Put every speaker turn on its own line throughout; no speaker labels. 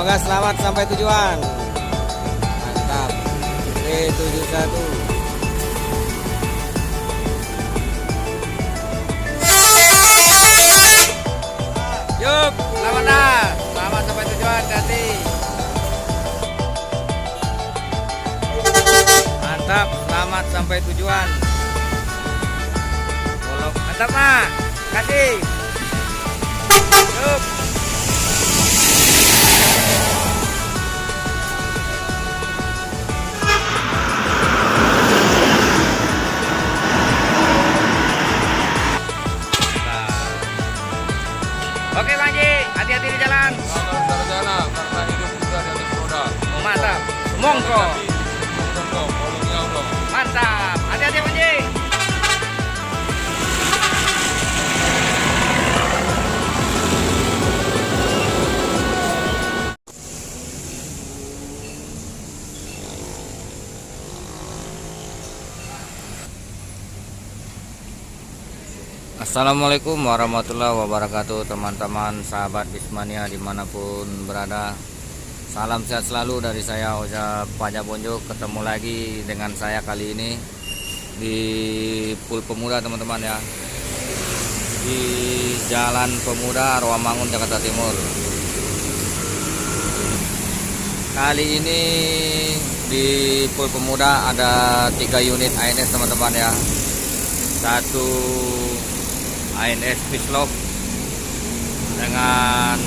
Semoga selamat sampai tujuan. Mantap. B71. Yuk, selamat dah. Selamat sampai tujuan, hati. Mantap, selamat sampai tujuan. Bolok, mantap mak. Kasih. Yuk. Oke Bang Ji, hati-hati di jalan.
Selamat berjalan karena hidup juga di atas roda.
Mantap. Monggo.
Tolong ya Allah.
Mantap. Hati-hati Bang Ji. Assalamualaikum warahmatullahi wabarakatuh, teman-teman sahabat Bismania dimanapun berada. Salam sehat selalu dari saya Oja Pajabonjo. Ketemu lagi dengan saya kali ini di Pul Pemuda teman-teman ya, di Jalan Pemuda Rawamangun Jakarta Timur. Kali ini di Pul Pemuda ada 3 unit ANS teman-teman ya. Satu ANS Pislock dengan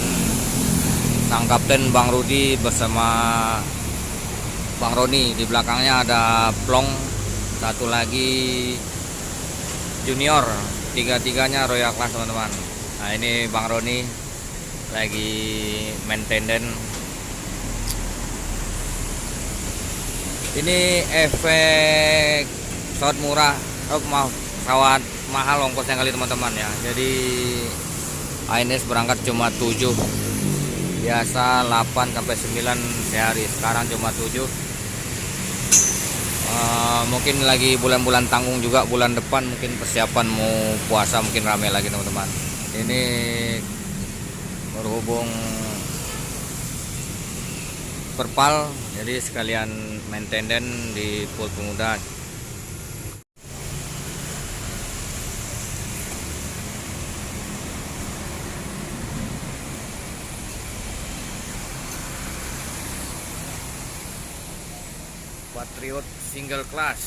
sang kapten Bang Rudi bersama Bang Roni. Di belakangnya ada Plong, satu lagi Junior, tiga-tiganya Royal Class teman-teman. Nah ini Bang Roni lagi maintenance. Ini efek pesawat murah, pesawat mahal ongkosnya kali teman-teman ya. Jadi ANS berangkat cuma 7, biasa 8 sampai 9 sehari, sekarang cuma 7. Mungkin lagi bulan-bulan tanggung juga, bulan depan mungkin persiapan mau puasa, mungkin rame lagi teman-teman. Ini berhubung perpal, jadi sekalian maintenance di Pul Pemuda. Patriot single class.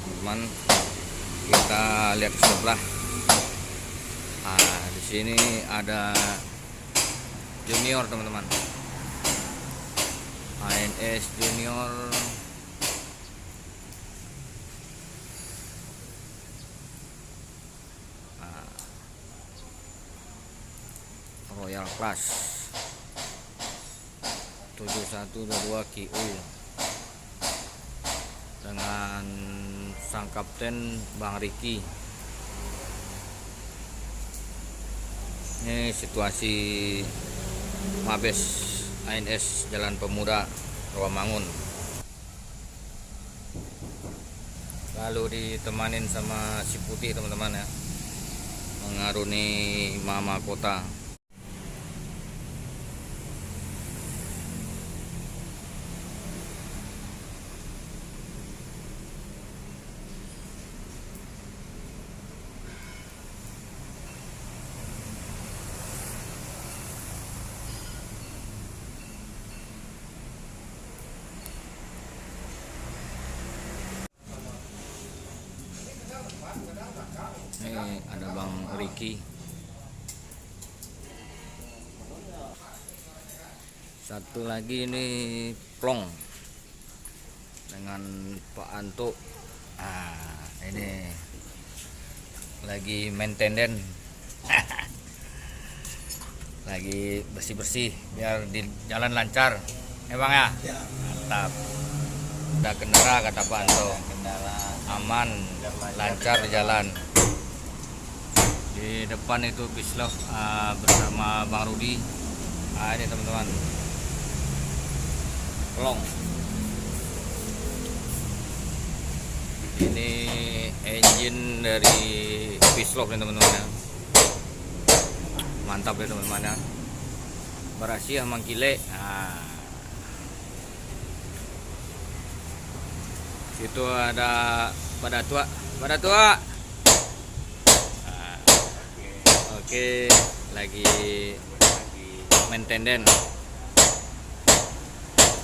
Teman, kita lihat ke sebelah. Nah, di sini ada Junior teman-teman. ANS Junior. Royal Class 7122 QU dengan sang kapten Bang Riki. Ini situasi Mabes ANS Jalan Pemuda Rawamangun. Lalu ditemanin sama si Putih teman-teman ya, mengaruni Mama Kota. Ini ada Bang Riki. Satu lagi ini Plong dengan Pak Anto. Ini lagi maintenance. Lagi bersih-bersih biar di jalan lancar. Bang ya? Mantap. Udah kendara kata Pak Anto. Aman, lancar di jalan. Di depan itu Pislock bersama Bang Rudi. Ini teman-teman, Plong. Ini engine dari Pislock nih teman-teman ya. Mantap ya teman-teman ya. Berhasil mangkile. Nah, situ ada pada tua. Nah, oke, lagi maintenance,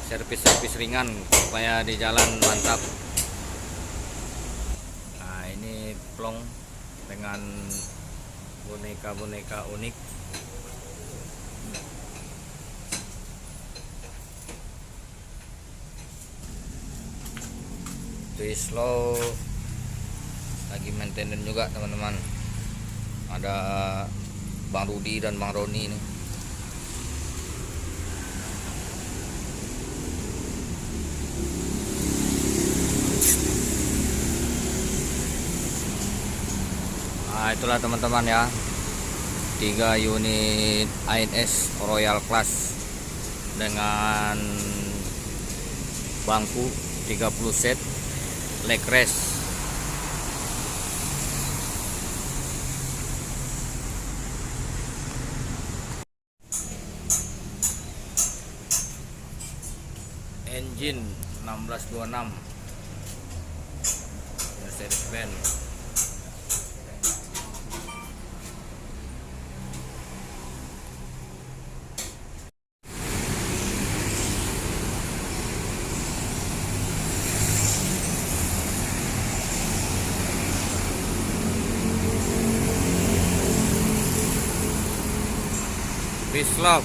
servis ringan supaya di jalan mantap. Nah, ini plong dengan boneka-boneka unik. Pislock lagi maintenance juga teman-teman. Ada Bang Rudi dan Bang Roni nih. Nah, itulah teman-teman ya, 3 unit ANS Royal Class dengan bangku 30 set leg rest. Engine 1626 Mercedes Benz. Pislock.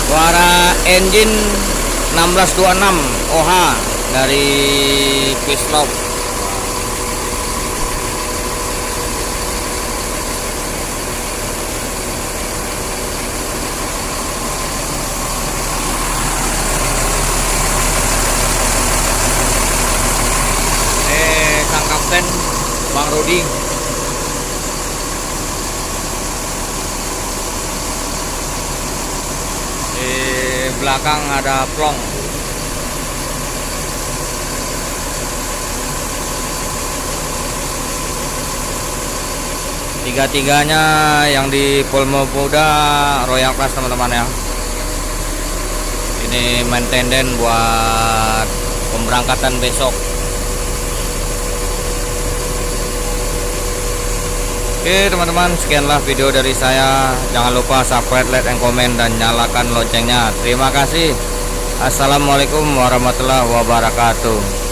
Suara engine 1626 OH dari Pislock. Sang kapten Bang Rudi. Di belakang ada plong. Tiga-tiganya yang di Polmo Muda Royal Class teman-teman ya. Ini maintenance buat pemberangkatan besok. Oke teman-teman, sekianlah video dari saya. Jangan lupa subscribe, like, and comment, dan nyalakan loncengnya. Terima kasih. Assalamualaikum warahmatullahi wabarakatuh.